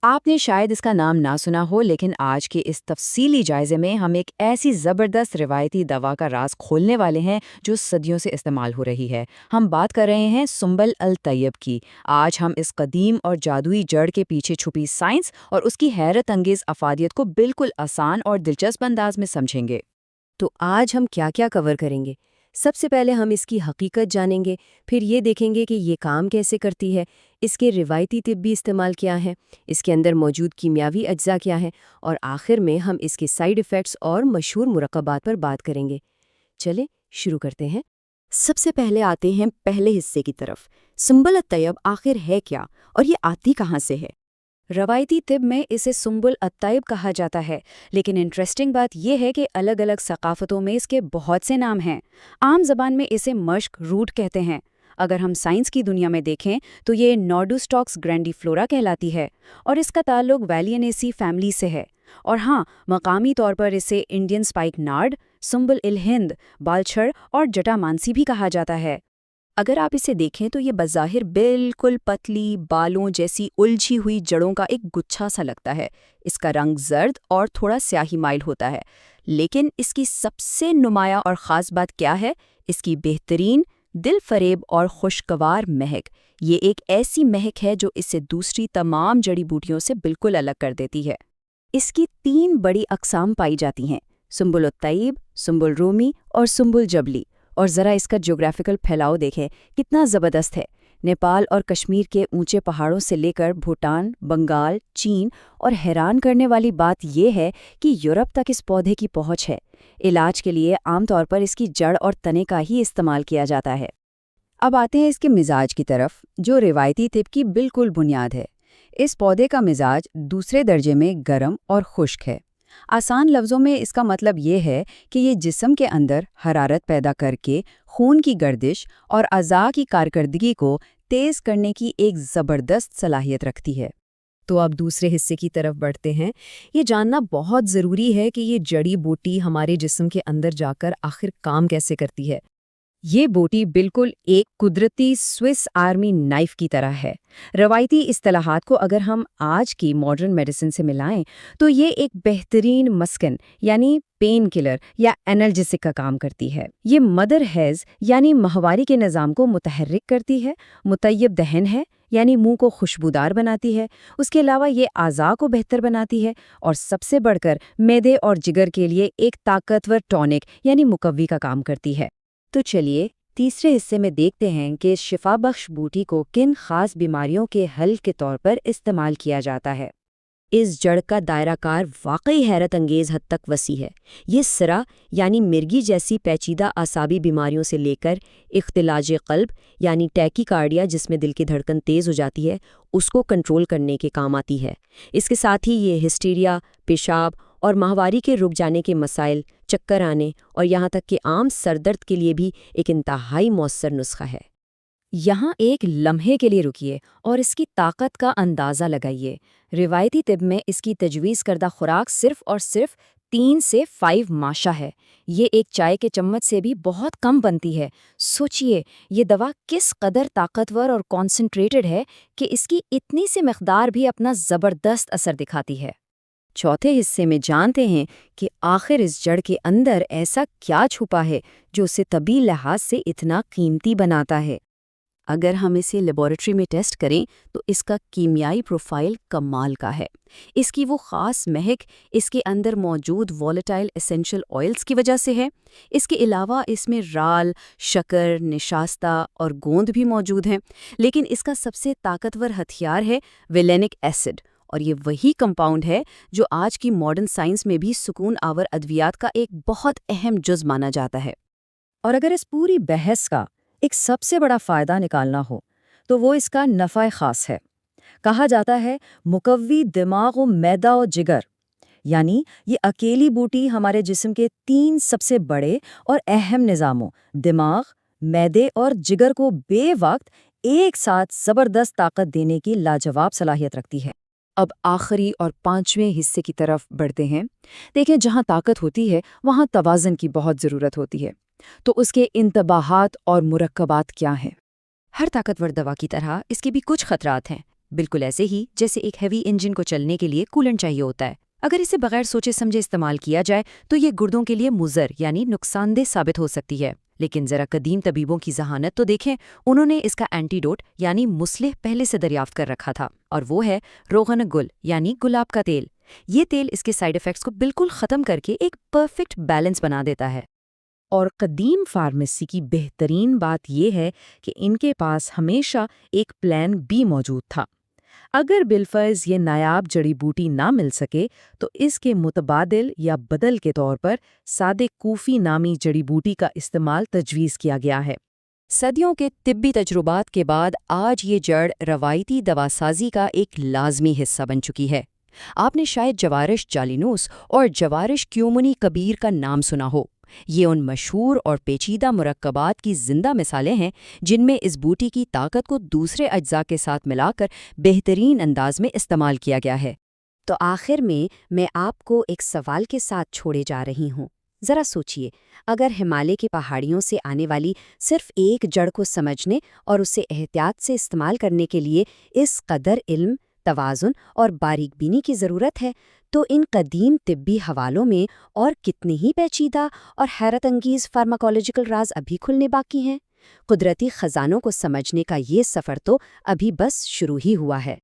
آپ نے شاید اس کا نام نہ سنا ہو، لیکن آج کے اس تفصیلی جائزے میں ہم ایک ایسی زبردست روایتی دوا کا راز کھولنے والے ہیں جو صدیوں سے استعمال ہو رہی ہے۔ ہم بات کر رہے ہیں سنبل الطیب کی۔ آج ہم اس قدیم اور جادوئی جڑ کے پیچھے چھپی سائنس اور اس کی حیرت انگیز افادیت کو بالکل آسان اور دلچسپ انداز میں سمجھیں گے۔ تو آج ہم کیا کیا کور کریں گے؟ سب سے پہلے ہم اس کی حقیقت جانیں گے، پھر یہ دیکھیں گے کہ یہ کام کیسے کرتی ہے، اس کے روایتی طبی استعمال کیا ہیں، اس کے اندر موجود کیمیاوی اجزاء کیا ہیں، اور آخر میں ہم اس کے سائیڈ ایفیکٹس اور مشہور مرکبات پر بات کریں گے۔ چلیں شروع کرتے ہیں۔ سب سے پہلے آتے ہیں پہلے حصے کی طرف۔ سنبل الطیب آخر ہے کیا اور یہ آتی کہاں سے ہے؟ روایتی طب میں اسے سنبل الطیب کہا جاتا ہے، لیکن انٹرسٹنگ بات یہ ہے کہ الگ الگ ثقافتوں میں اس کے بہت سے نام ہیں۔ عام زبان میں اسے مشک روٹ کہتے ہیں۔ اگر ہم سائنس کی دنیا میں دیکھیں تو یہ نورڈوسٹاکس گرینڈیفلورا کہلاتی ہے اور اس کا تعلق ویلینیسی فیملی سے ہے۔ اور ہاں، مقامی طور پر اسے انڈین اسپائک نارڈ، سنبل الہند، بالچھڑ اور جٹا مانسی بھی کہا جاتا ہے۔ اگر آپ اسے دیکھیں تو یہ بظاہر بالکل پتلی بالوں جیسی الجھی ہوئی جڑوں کا ایک گچھا سا لگتا ہے۔ اس کا رنگ زرد اور تھوڑا سیاہی مائل ہوتا ہے، لیکن اس کی سب سے نمایاں اور خاص بات کیا ہے؟ اس کی بہترین، دل فریب اور خوشگوار مہک۔ یہ ایک ایسی مہک ہے جو اسے دوسری تمام جڑی بوٹیوں سے بالکل الگ کر دیتی ہے۔ اس کی 3 بڑی اقسام پائی جاتی ہیں: سنبل الطیب، سنبل رومی اور سنبل جبلی۔ اور ذرا اس کا جغرافیکل پھیلاؤ دیکھیں، کتنا زبردست ہے۔ نیپال اور کشمیر کے اونچے پہاڑوں سے لے کر بھوٹان، بنگال، چین، اور حیران کرنے والی بات یہ ہے کہ یورپ تک اس پودے کی پہنچ ہے۔ علاج کے لیے عام طور پر اس کی جڑ اور تنے کا ہی استعمال کیا جاتا ہے۔ اب آتے ہیں اس کے مزاج کی طرف، جو روایتی طب کی بالکل بنیاد ہے۔ اس پودے کا مزاج دوسرے درجے میں گرم اور خشک ہے۔ آسان لفظوں میں اس کا مطلب یہ ہے کہ یہ جسم کے اندر حرارت پیدا کر کے خون کی گردش اور اعضاء کی کارکردگی کو تیز کرنے کی ایک زبردست صلاحیت رکھتی ہے۔ تو اب دوسرے حصے کی طرف بڑھتے ہیں۔ یہ جاننا بہت ضروری ہے کہ یہ جڑی بوٹی ہمارے جسم کے اندر جا کر آخر کام کیسے کرتی ہے۔ یہ بوٹی بالکل ایک قدرتی سوئس آرمی نائف کی طرح ہے۔ روایتی اصطلاحات کو اگر ہم آج کی ماڈرن میڈیسن سے ملائیں تو یہ ایک بہترین مسکن یعنی پین کلر یا اینالجیسک کا کام کرتی ہے۔ یہ مدر ہیز یعنی ماہواری کے نظام کو متحرک کرتی ہے، مطیب دہن ہے یعنی منہ کو خوشبودار بناتی ہے، اس کے علاوہ یہ اعضاء کو بہتر بناتی ہے، اور سب سے بڑھ کر معدے اور جگر کے لیے ایک طاقتور ٹونک یعنی مقوی کا کام کرتی ہے۔ تو چلیے تیسرے حصے میں دیکھتے ہیں کہ اس شفا بخش بوٹی کو کن خاص بیماریوں کے حل کے طور پر استعمال کیا جاتا ہے۔ اس جڑ کا دائرہ کار واقعی حیرت انگیز حد تک وسیع ہے۔ یہ سرا یعنی مرگی جیسی پیچیدہ اعصابی بیماریوں سے لے کر اختلاج قلب یعنی ٹیکی کارڈیا جس میں دل کی دھڑکن تیز ہو جاتی ہے، اس کو کنٹرول کرنے کے کام آتی ہے۔ اس کے ساتھ ہی یہ ہسٹیریا، پیشاب اور ماہواری کے رک جانے کے مسائل، چکر آنے اور یہاں تک کہ عام سر درد کے لیے بھی ایک انتہائی مؤثر نسخہ ہے۔ یہاں ایک لمحے کے لیے رکیے اور اس کی طاقت کا اندازہ لگائیے۔ روایتی طب میں اس کی تجویز کردہ خوراک صرف اور صرف 3 سے 5 ماشا ہے۔ یہ ایک چائے کے چمچ سے بھی بہت کم بنتی ہے۔ سوچئے یہ دوا کس قدر طاقتور اور کانسنٹریٹڈ ہے کہ اس کی اتنی سی مقدار بھی اپنا زبردست اثر دکھاتی ہے۔ چوتھے حصے میں جانتے ہیں کہ آخر اس جڑ کے اندر ایسا کیا چھپا ہے جو اسے طبی لحاظ سے اتنا قیمتی بناتا ہے۔ اگر ہم اسے لیبارٹری میں ٹیسٹ کریں تو اس کا کیمیائی پروفائل کمال کا ہے۔ اس کی وہ خاص مہک اس کے اندر موجود وولٹائل ایسنشل آئلز کی وجہ سے ہے۔ اس کے علاوہ اس میں رال، شکر، نشاستہ اور گوند بھی موجود ہیں، لیکن اس کا سب سے طاقتور ہتھیار ہے ویلینک ایسڈ، اور یہ وہی کمپاؤنڈ ہے جو آج کی ماڈرن سائنس میں بھی سکون آور ادویات کا ایک بہت اہم جز مانا جاتا ہے۔ اور اگر اس پوری بحث کا ایک سب سے بڑا فائدہ نکالنا ہو تو وہ اس کا نفع خاص ہے۔ کہا جاتا ہے مقوی دماغ و معدہ و جگر، یعنی یہ اکیلی بوٹی ہمارے جسم کے 3 سب سے بڑے اور اہم نظاموں دماغ، معدے اور جگر کو بے وقت ایک ساتھ زبردست طاقت دینے کی لاجواب صلاحیت رکھتی ہے۔ اب آخری اور 5ویں حصے کی طرف بڑھتے ہیں۔ دیکھیں جہاں طاقت ہوتی ہے وہاں توازن کی بہت ضرورت ہوتی ہے۔ تو اس کے انتباہات اور مرکبات کیا ہیں؟ ہر طاقتور دوا کی طرح اس کے بھی کچھ خطرات ہیں۔ بالکل ایسے ہی جیسے ایک ہیوی انجن کو چلنے کے لیے کولنٹ چاہیے ہوتا ہے۔ اگر اسے بغیر سوچے سمجھے استعمال کیا جائے تو یہ گردوں کے لیے مضر یعنی نقصان دہ ثابت ہو سکتی ہے۔ لیکن ذرا قدیم طبیبوں کی ذہانت تو دیکھیں، انہوں نے اس کا اینٹیڈوٹ یعنی مصلح پہلے سے دریافت کر رکھا تھا، اور وہ ہے روغن گل یعنی گلاب کا تیل۔ یہ تیل اس کے سائیڈ ایفیکٹس کو بالکل ختم کر کے ایک پرفیکٹ بیلنس بنا دیتا ہے۔ اور قدیم فارمیسی کی بہترین بات یہ ہے کہ ان کے پاس ہمیشہ ایک پلان بی موجود تھا۔ اگر بالفرض یہ نایاب جڑی بوٹی نہ مل سکے تو اس کے متبادل یا بدل کے طور پر سادے کوفی نامی جڑی بوٹی کا استعمال تجویز کیا گیا ہے۔ صدیوں کے طبی تجربات کے بعد آج یہ جڑ روایتی دواسازی کا ایک لازمی حصہ بن چکی ہے۔ آپ نے شاید جوارش جالینوس اور جوارش کیومنی کبیر کا نام سنا ہو۔ یہ ان مشہور اور پیچیدہ مرکبات کی زندہ مثالیں ہیں جن میں اس بوٹی کی طاقت کو دوسرے اجزاء کے ساتھ ملا کر بہترین انداز میں استعمال کیا گیا ہے۔ تو آخر میں آپ کو ایک سوال کے ساتھ چھوڑے جا رہی ہوں۔ ذرا سوچئے، اگر ہمالیہ کی پہاڑیوں سے آنے والی صرف ایک جڑ کو سمجھنے اور اسے احتیاط سے استعمال کرنے کے لیے اس قدر علم، توازن اور باریک بینی کی ضرورت ہے، تو ان قدیم طبی حوالوں میں اور کتنے ہی پیچیدہ اور حیرت انگیز فارماکولوجیکل راز ابھی کھلنے باقی ہیں۔ قدرتی خزانوں کو سمجھنے کا یہ سفر تو ابھی بس شروع ہی ہوا ہے۔